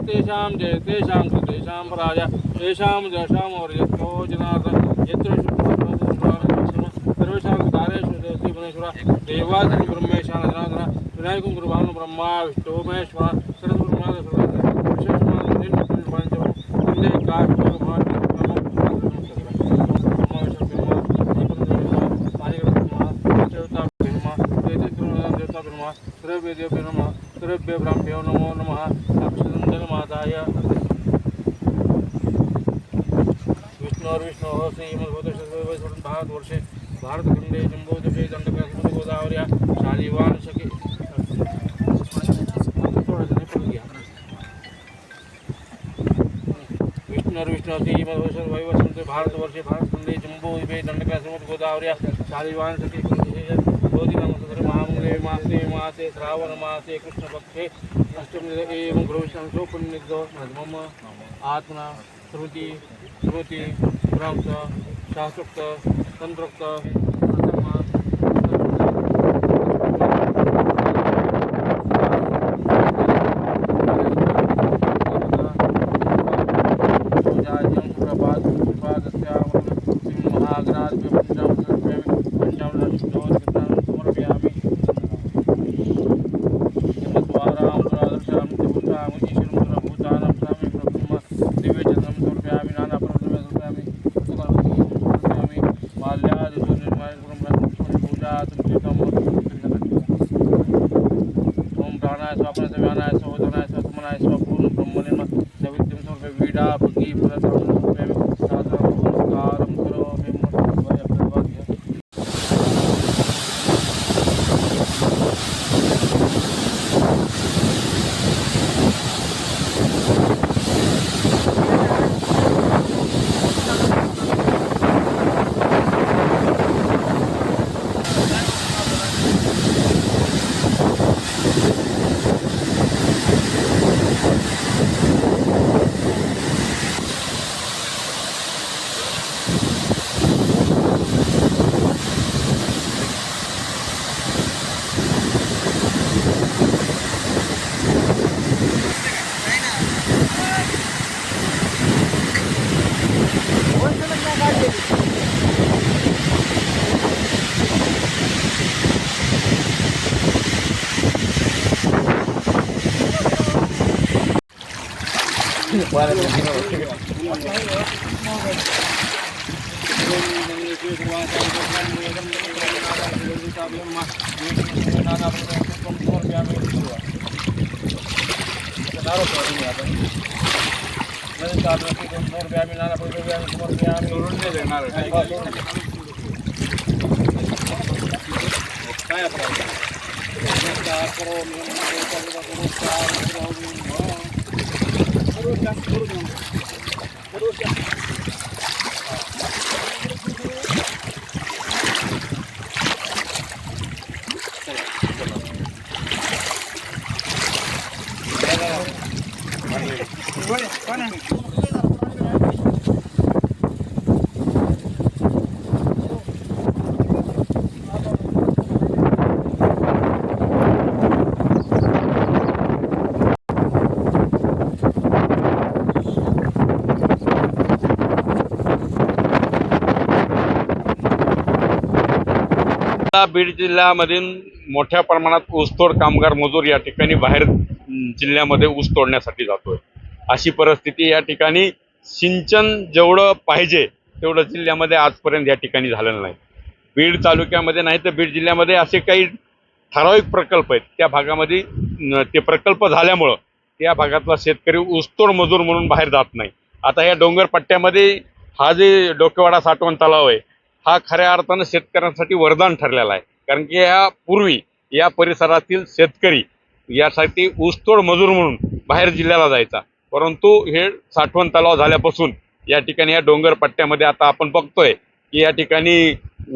तेषां जय तेषां तेषां पराजय तेषां जयशां वर्यतो जनार्दन यत्र सर्वेषां कारेषु देवतीपनेश्वर देवादिनि ब्रह्मेशान जनार्दन विनायकं गुरुभानु ब्रह्मा विष्णु महेश्वर सर्वे ब्राह्म्यो नमो नमः साक्षात्जलमादाय विष्णु श्रीमद्भूतेश्वर भारतवर्षे भारतखंडे जम्बूद्वीपे दंडकासुर गोदावर्या शालिवान शके विष्णु श्रीमद्भूतेश्वर वैवस्वते भारतवर्षे भारतखंडे जम्बूद्वीपे दंडकासुर गोदावर्या शालिवान शके महामंगले मासे श्रावण मासे कृष्णपक्षे अष्टमी एवं गुरुविष्णु पुण्यदो मम आत्मना श्रुति ब्रह्म शास्त्रोक्त तंत्रोक्त बीड जिल्ह्यामधील मोठ्या प्रमाणात ऊसतोड कामगार मजूर या ठिकाणी बाहेर जिल्ह्यामध्ये ऊस तोडण्यासाठी जातोय। अशी परिस्थिती या ठिकाणी सिंचन जेवढं पाहिजे तेवढं जिल्ह्यामध्ये आजपर्यंत या ठिकाणी झालेलं नाही। बीड तालुक्यामध्ये नाही तर बीड जिल्ह्यामध्ये असे काही ठराविक प्रकल्प आहेत, त्या भागामध्ये ते प्रकल्प झाल्यामुळं त्या भागातला शेतकरी ऊसतोड मजूर म्हणून बाहेर जात नाही। आता या डोंगर पट्ट्यामध्ये हा जे डोकेवाडा साठवण तलाव आहे हा खऱ्या अर्थानं शेतकऱ्यांसाठी वरदान ठरलेला आहे, कारण की या पूर्वी या परिसरातील शेतकरी यासाठी ऊसतोड मजूर म्हणून बाहेर जिल्ह्याला जायचा, परंतु हे साठवण तलाव झाल्यापासून या ठिकाणी या डोंगर पट्ट्यामध्ये आता आपण बघतोय की या ठिकाणी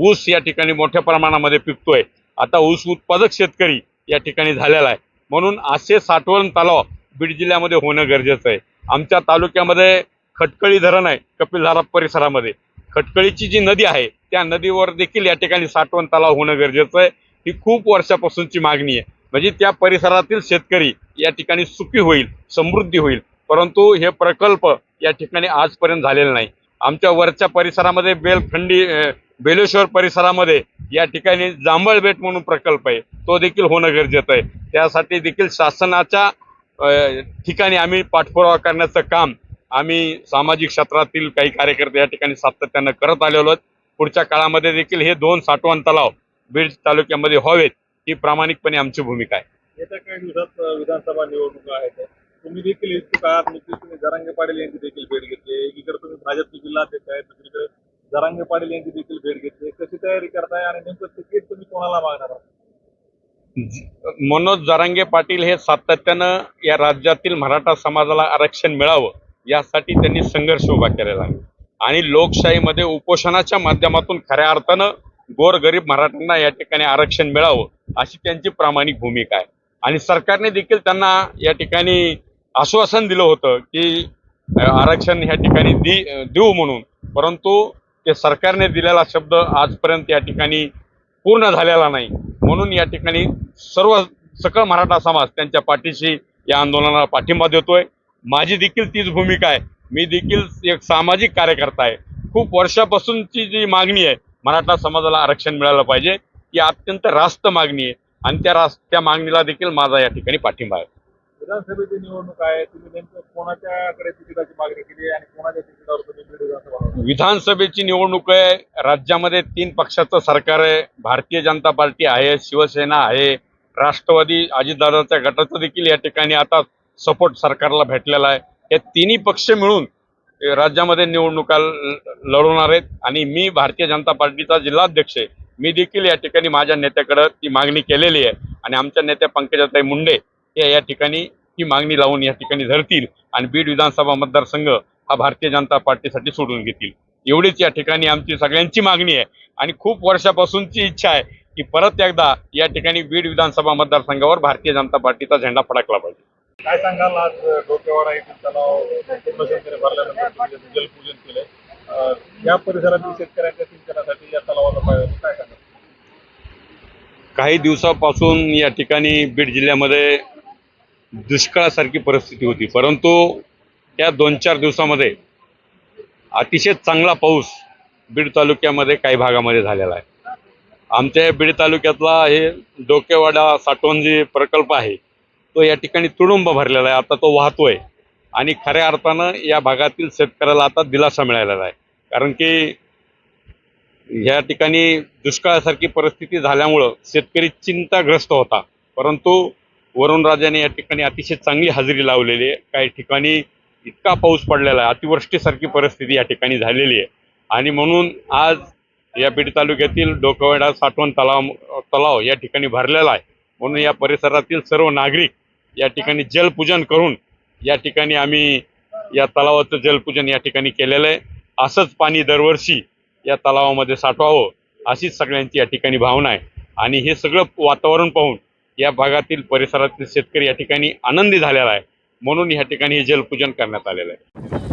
ऊस या ठिकाणी मोठ्या प्रमाणामध्ये पिकतोय। आता ऊस उत्पादक शेतकरी या ठिकाणी झालेला आहे, म्हणून असे साठवण तलाव बीड जिल्ह्यामध्ये होणं गरजेचं आहे। आमच्या तालुक्यामध्ये खटकळी धरण आहे, कपिलधारा परिसरामध्ये खटकळीची जी नदी आहे त्या नदीवर देखील या ठिकाणी साठवण तलाव होणं गरजेचं आहे। ही खूप वर्षापासूनची मागणी आहे, म्हणजे त्या परिसरातील शेतकरी या ठिकाणी सुखी होईल, समृद्धी होईल। परंतु हे प्रकल्प या ठिकाणी आजपर्यंत झालेले नाही. आमच्या वरच्या परिसरामध्ये बेलेश्वर परिसरामध्ये या ठिकाणी जांभळबेट म्हणून प्रकल्प आहे, तो देखील होणं गरजेचं आहे. त्यासाठी देखील शासनाच्या ठिकाणी आम्ही पाठपुरावा करण्याचं काम आम्ही सामाजिक क्षेत्रातील काही कार्यकर्ते या ठिकाणी सातत्यानं करत आलेलो आहोत. पुढच्या काळामध्ये देखील हे 2 साठवण तलाव बीड तालुक्यामध्ये व्हावेत ही प्रामाणिकपणे आमची भूमिका आहे. येत्या काही दिवसात विधानसभा निवडणुका आहेत. तुम्ही देखील इच्छुक आहात. नुकतीच तुम्ही जरांगे पाटील यांची देखील भेट घेतली. एकीकडे तुम्ही भाजपचे जिल्हाध्यक्ष आहेत, दुसरीकडे जरांगे पाटील यांची देखील भेट घेतली. कशी तयारी करताय आणि नेमकं तिकीट तुम्ही कोणाला मागणार आहात? मनोज जरांगे पाटील हे सातत्यानं या राज्यातील मराठा समाजाला आरक्षण मिळावं यासाठी त्यांनी संघर्ष उभा केलेला आहे आणि लोकशाहीमध्ये उपोषणाच्या माध्यमातून खऱ्या अर्थानं गोरगरीब मराठ्यांना या ठिकाणी आरक्षण मिळावं अशी त्यांची प्रामाणिक भूमिका आहे. आणि सरकारने देखील त्यांना या ठिकाणी आश्वासन दिलं होतं की आरक्षण ह्या ठिकाणी देऊ म्हणून, परंतु ते सरकारने दिलेला शब्द आजपर्यंत या ठिकाणी पूर्ण झालेला नाही. म्हणून या ठिकाणी सकळ मराठा समाज त्यांच्या पाठीशी या आंदोलनाला पाठिंबा देतोय. माझी देखील तीच भूमिका आहे. मी देखील एक सामाजिक कार्यकर्ता आहे. खूप वर्षापासूनची जी मागणी आहे मराठा समाजाला आरक्षण मिळालं पाहिजे, ही अत्यंत रास्त मागणी आहे आणि त्या मागणीला देखील माझा या ठिकाणी पाठिंबा आहे. विधानसभेची निवडणूक आहे. तुम्ही नेमकं कोणाच्याकडे तिकिटाची मागणी केली आणि कोणाच्या तिकिटावर तुम्ही बीड विधानसभा? विधानसभेची निवडणूक आहे. राज्यामध्ये 3 पक्षाचं सरकार आहे. भारतीय जनता पार्टी आहे, शिवसेना आहे, राष्ट्रवादी अजितदादाच्या गटाचं देखील या ठिकाणी आता सपोर्ट सरकारला भेटलेला आहे. हे तिन्ही पक्ष मिळून राज्यामध्ये निवडणुका लढवणार आहेत आणि मी भारतीय जनता पार्टीचा जिल्हाध्यक्ष आहे. मी देखील या ठिकाणी माझ्या नेत्याकडे ती मागणी केलेली आहे आणि आमच्या नेत्या पंकजाताई मुंडे हे या ठिकाणी ही मागणी लावून या ठिकाणी धरतील आणि बीड विधानसभा मतदारसंघ हा भारतीय जनता पार्टीसाठी सोडून घेतील. एवढीच या ठिकाणी आमची सगळ्यांची मागणी आहे आणि खूप वर्षापासूनची इच्छा आहे की परत एकदा या ठिकाणी बीड विधानसभा मतदारसंघावर भारतीय जनता पार्टीचा झेंडा फडकला पाहिजे. काय सांगाल? आज डोकेवाडा येथील तलाव पूर्णशंकरी भरल्यानंतर तुम्ही जलपूजन केलंय. या परिसरातील शेतकऱ्यांच्या सिंचनासाठी या तलावाचा काय सांगाल? काही दिवसापासून या ठिकाणी बीड जिल्ह्यामध्ये दुष्काळासारखी परिस्थिती होती, परंतु त्या 2-4 दिवसामध्ये अतिशय चांगला पाऊस बीड तालुक्यामध्ये काही भागामध्ये झालेला आहे. आमच्या बीड तालुक्यातला हे डोकेवाडा साठवण जे प्रकल्प आहे तो या ठिकाणी तुडुंब भरलेला आहे. आता तो वाहतोय आणि खऱ्या अर्थानं या भागातील शेतकऱ्याला आता दिलासा मिळालेला आहे. कारण की या ठिकाणी दुष्काळासारखी परिस्थिती झाल्यामुळं शेतकरी चिंताग्रस्त होता, परंतु वरुणराजाने या ठिकाणी अतिशय चांगली हजेरी लावलेली आहे. काही ठिकाणी इतका पाऊस पडलेला आहे, अतिवृष्टीसारखी परिस्थिती या ठिकाणी झालेली आहे आणि म्हणून आज या बीड तालुक्यातील डोकेवाडा साठवण तलाव या ठिकाणी भरलेला आहे. म्हणून या परिसरातील सर्व नागरिक या ठिकाणी जलपूजन करून या ठिकाणी आम्ही या तलावाचं जलपूजन या ठिकाणी केलेलं आहे. असंच पाणी दरवर्षी या तलावामध्ये साठवावं अशीच सगळ्यांची या ठिकाणी भावना आहे आणि हे सगळं वातावरण पाहून या भागातील परिसरातील शेतकरी या ठिकाणी आनंदी झालेला आहे. म्हणून या ठिकाणी हे जलपूजन करण्यात आलेलं आहे.